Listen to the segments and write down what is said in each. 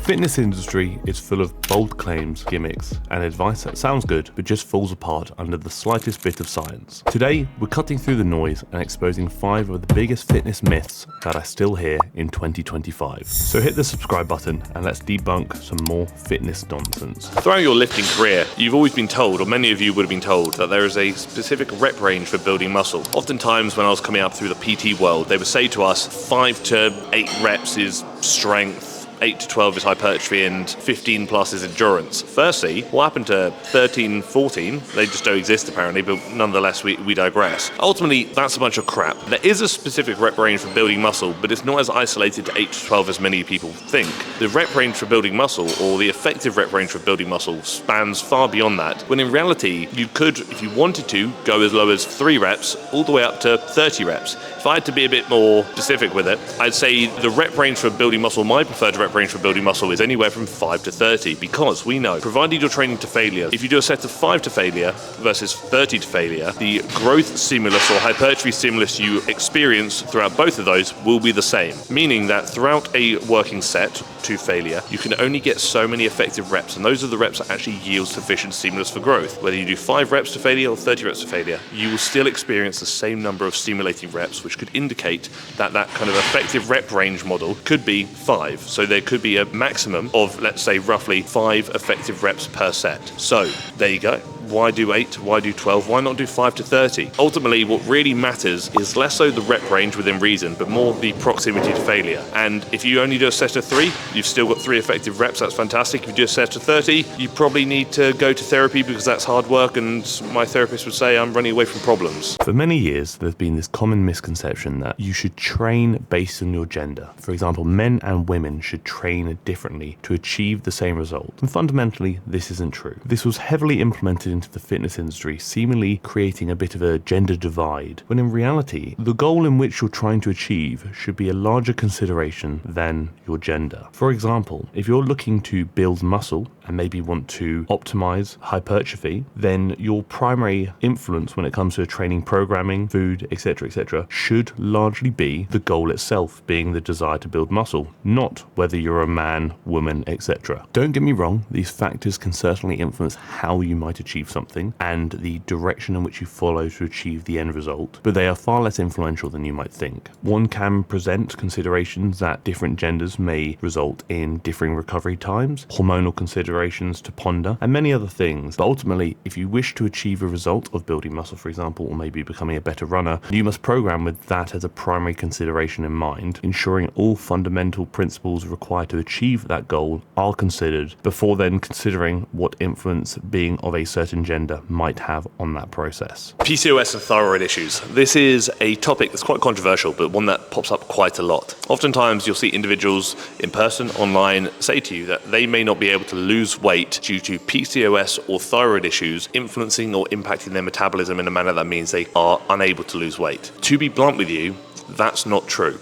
fitness industry is full of bold claims, gimmicks, and advice that sounds good but just falls apart under the slightest bit of science. Today, we're cutting through the noise and exposing 5 of the biggest fitness myths that I still hear in 2025. So hit the subscribe button and let's debunk some more fitness nonsense. Throughout your lifting career, you've always been told, or many of you would have been told, that there is a specific rep range for building muscle. Oftentimes when I was coming up through the PT world, they would say to us 5 to 8 reps is strength, 8 to 12 is hypertrophy, and 15 plus is endurance. Firstly, what happened to 13, 14? They just don't exist apparently, but nonetheless we digress. Ultimately, that's a bunch of crap. There is a specific rep range for building muscle, but it's not as isolated to 8 to 12 as many people think. The rep range for building muscle, or the effective rep range for building muscle, spans far beyond that, when in reality, you could, if you wanted to, go as low as 3 reps, all the way up to 30 reps. If I had to be a bit more specific with it, I'd say the rep range for building muscle, my preferred rep range for building muscle is anywhere from 5 to 30, because we know, provided you're training to failure, if you do a set of 5 to failure versus 30 to failure, the growth stimulus or hypertrophy stimulus you experience throughout both of those will be the same. Meaning that throughout a working set to failure, you can only get so many effective reps, and those are the reps that actually yield sufficient stimulus for growth. Whether you do 5 reps to failure or 30 reps to failure, you will still experience the same number of stimulating reps, which could indicate that that kind of effective rep range model could be 5. So there could be a maximum of, let's say, roughly 5 effective reps per set. So there you go. Why do 8? Why do 12? Why not do 5 to 30? Ultimately, what really matters is less so the rep range within reason, but more the proximity to failure. And if you only do a set of 3, you've still got 3 effective reps. That's fantastic. If you do a set of 30, you probably need to go to therapy because that's hard work. And my therapist would say, I'm running away from problems. For many years, there's been this common misconception that you should train based on your gender. For example, men and women should train differently to achieve the same result. And fundamentally, this isn't true. This was heavily implemented into the fitness industry, seemingly creating a bit of a gender divide, when in reality, the goal in which you're trying to achieve should be a larger consideration than your gender. For example, if you're looking to build muscle and maybe want to optimize hypertrophy, then your primary influence when it comes to training programming, food, etc., should largely be the goal itself, being the desire to build muscle, not whether you're a man, woman, etc. Don't get me wrong, these factors can certainly influence how you might achieve something and the direction in which you follow to achieve the end result, but they are far less influential than you might think. One can present considerations that different genders may result in differing recovery times, hormonal considerations to ponder, and many other things. But ultimately, if you wish to achieve a result of building muscle, for example, or maybe becoming a better runner, you must program with that as a primary consideration in mind, ensuring all fundamental principles required to achieve that goal are considered before then considering what influence being of a certain gender might have on that process. PCOS and thyroid issues. This is a topic that's quite controversial, but one that pops up quite a lot. Oftentimes, you'll see individuals in person, online, say to you that they may not be able to lose weight due to PCOS or thyroid issues influencing or impacting their metabolism in a manner that means they are unable to lose weight. To be blunt with you, that's not true.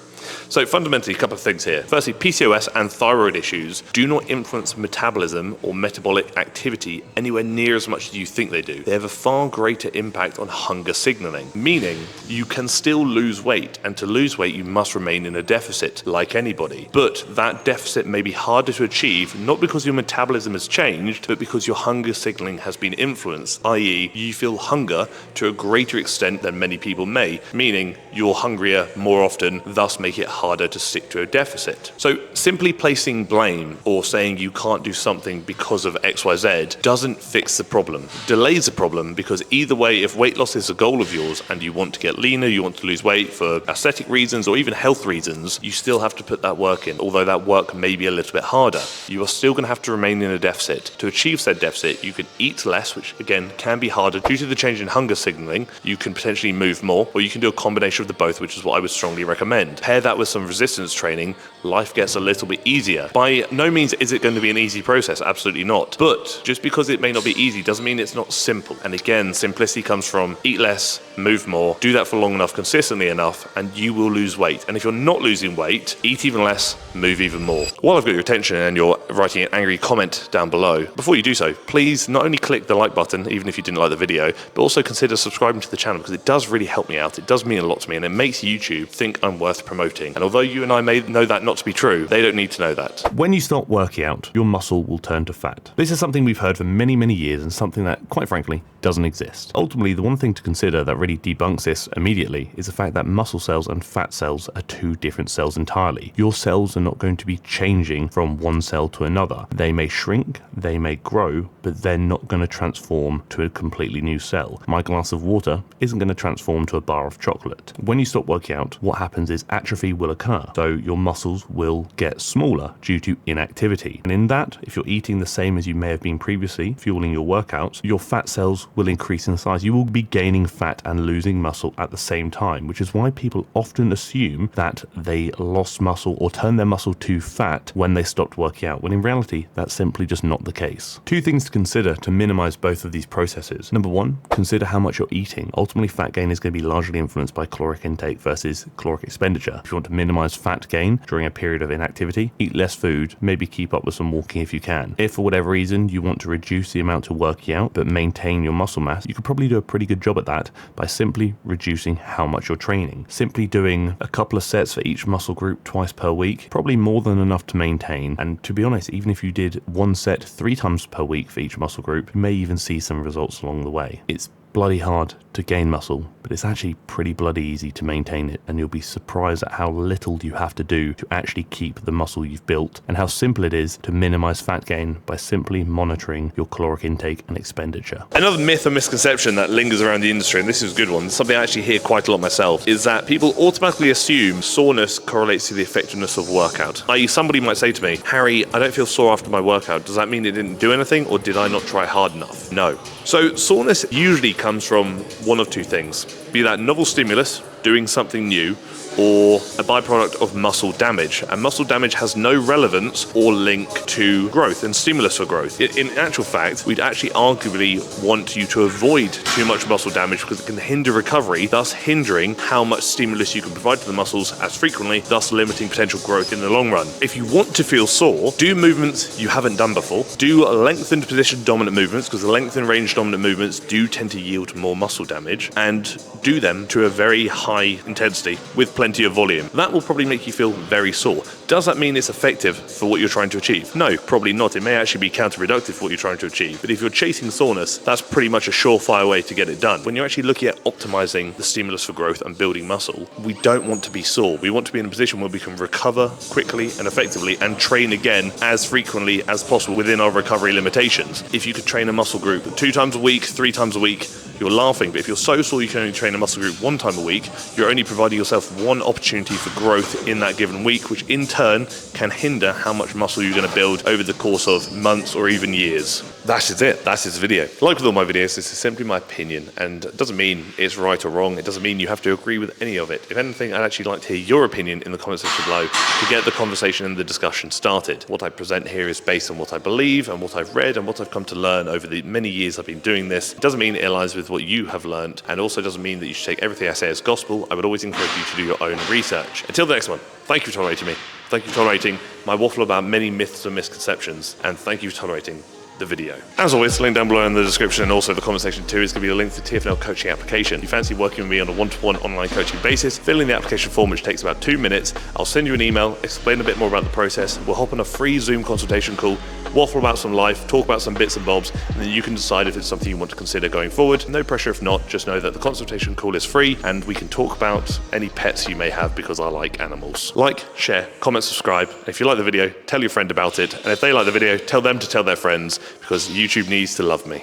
So fundamentally, a couple of things here. Firstly, PCOS and thyroid issues do not influence metabolism or metabolic activity anywhere near as much as you think they do. They have a far greater impact on hunger signaling, meaning you can still lose weight, and to lose weight, you must remain in a deficit like anybody. But that deficit may be harder to achieve, not because your metabolism has changed, but because your hunger signaling has been influenced, i.e. you feel hunger to a greater extent than many people may, meaning you're hungrier more often, thus making it harder to stick to a deficit. So simply placing blame or saying you can't do something because of XYZ doesn't fix the problem. Delays the problem, because either way, if weight loss is a goal of yours and you want to get leaner, you want to lose weight for aesthetic reasons or even health reasons, you still have to put that work in. Although that work may be a little bit harder, you are still going to have to remain in a deficit. To achieve said deficit, you can eat less, which again can be harder due to the change in hunger signaling. You can potentially move more, or you can do a combination of the both, which is what I would strongly recommend. Pair that with some resistance training, life gets a little bit easier. By no means is it going to be an easy process, absolutely not. But just because it may not be easy doesn't mean it's not simple. And again, simplicity comes from eat less, move more, do that for long enough, consistently enough, and you will lose weight. And if you're not losing weight, eat even less, move even more. While I've got your attention and you're writing an angry comment down below, before you do so, please not only click the like button, even if you didn't like the video, but also consider subscribing to the channel because it does really help me out. It does mean a lot to me and it makes YouTube think I'm worth promoting. And although you and I may know that not to be true, they don't need to know that. When you stop working out, your muscle will turn to fat. This is something we've heard for many, many years and something that, quite frankly, doesn't exist. Ultimately, the one thing to consider that really debunks this immediately is the fact that muscle cells and fat cells are two different cells entirely. Your cells are not going to be changing from one cell to another. They may shrink, they may grow, but they're not going to transform to a completely new cell. My glass of water isn't going to transform to a bar of chocolate. When you stop working out, what happens is atrophy will occur. So your muscles will get smaller due to inactivity. And in that, if you're eating the same as you may have been previously, fueling your workouts, your fat cells will increase in size. You will be gaining fat and losing muscle at the same time, which is why people often assume that they lost muscle or turned their muscle to fat when they stopped working out, when in reality, that's simply just not the case. Two things to consider to minimize both of these processes. Number one, consider how much you're eating. Ultimately, fat gain is going to be largely influenced by caloric intake versus caloric expenditure. If you want to minimize fat gain during a period of inactivity, eat less food, maybe keep up with some walking if you can. If for whatever reason you want to reduce the amount of working out but maintain your muscle mass, you could probably do a pretty good job at that by simply reducing how much you're training. Simply doing a couple of sets for each muscle group twice per week, probably more than enough to maintain. And to be honest, even if you did one set 3 times per week for each muscle group, you may even see some results along the way. It's bloody hard to gain muscle, but it's actually pretty bloody easy to maintain it, and you'll be surprised at how little you have to do to actually keep the muscle you've built, and how simple it is to minimize fat gain by simply monitoring your caloric intake and expenditure. Another myth or misconception that lingers around the industry, and this is a good one, something I actually hear quite a lot myself, is that people automatically assume soreness correlates to the effectiveness of workout. I.e., somebody might say to me, Harry, I don't feel sore after my workout. Does that mean it didn't do anything, or did I not try hard enough? No. So soreness usually comes from one of two things. Be that novel stimulus, doing something new, or a byproduct of muscle damage. And muscle damage has no relevance or link to growth and stimulus for growth. In actual fact, we'd actually arguably want you to avoid too much muscle damage because it can hinder recovery, thus hindering how much stimulus you can provide to the muscles as frequently, thus limiting potential growth in the long run. If you want to feel sore, do movements you haven't done before. Do lengthened position dominant movements, because the lengthened range dominant movements do tend to yield more muscle damage, and do them to a very high intensity with plenty of volume. That will probably make you feel very sore. Does that mean it's effective for what you're trying to achieve? No, probably not. It may actually be counterproductive for what you're trying to achieve. But if you're chasing soreness, that's pretty much a surefire way to get it done. When you're actually looking at optimizing the stimulus for growth and building muscle, we don't want to be sore. We want to be in a position where we can recover quickly and effectively and train again as frequently as possible within our recovery limitations. If you could train a muscle group 2 times a week, 3 times a week, you're laughing. But if you're so sore you can only train a muscle group 1 time a week, you're only providing yourself one opportunity for growth in that given week, which in turn can hinder how much muscle you're going to build over the course of months or even years. That is it. That's this video. Like with all my videos, this is simply my opinion, and it doesn't mean it's right or wrong. It doesn't mean you have to agree with any of it. If anything, I'd actually like to hear your opinion in the comment section below to get the conversation and the discussion started. What I present here is based on what I believe and what I've read and what I've come to learn over the many years I've been doing this. It doesn't mean it aligns with what you have learned, and also doesn't mean that you should take everything I say as gospel. I would always encourage you to do your own research. Until the next one, thank you for tolerating me. Thank you for tolerating my waffle about many myths and misconceptions, and thank you for tolerating the video. As always, the link down below in the description and also the comment section too is going to be a link to the TFNL coaching application. If you fancy working with me on a one-to-one online coaching basis, fill in the application form, which takes about 2 minutes. I'll send you an email, explain a bit more about the process. We'll hop on a free Zoom consultation call, waffle about some life, talk about some bits and bobs, and then you can decide if it's something you want to consider going forward. No pressure if not, just know that the consultation call is free and we can talk about any pets you may have because I like animals. Like, share, comment, subscribe. If you like the video, tell your friend about it. And if they like the video, tell them to tell their friends, because YouTube needs to love me.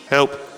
Help.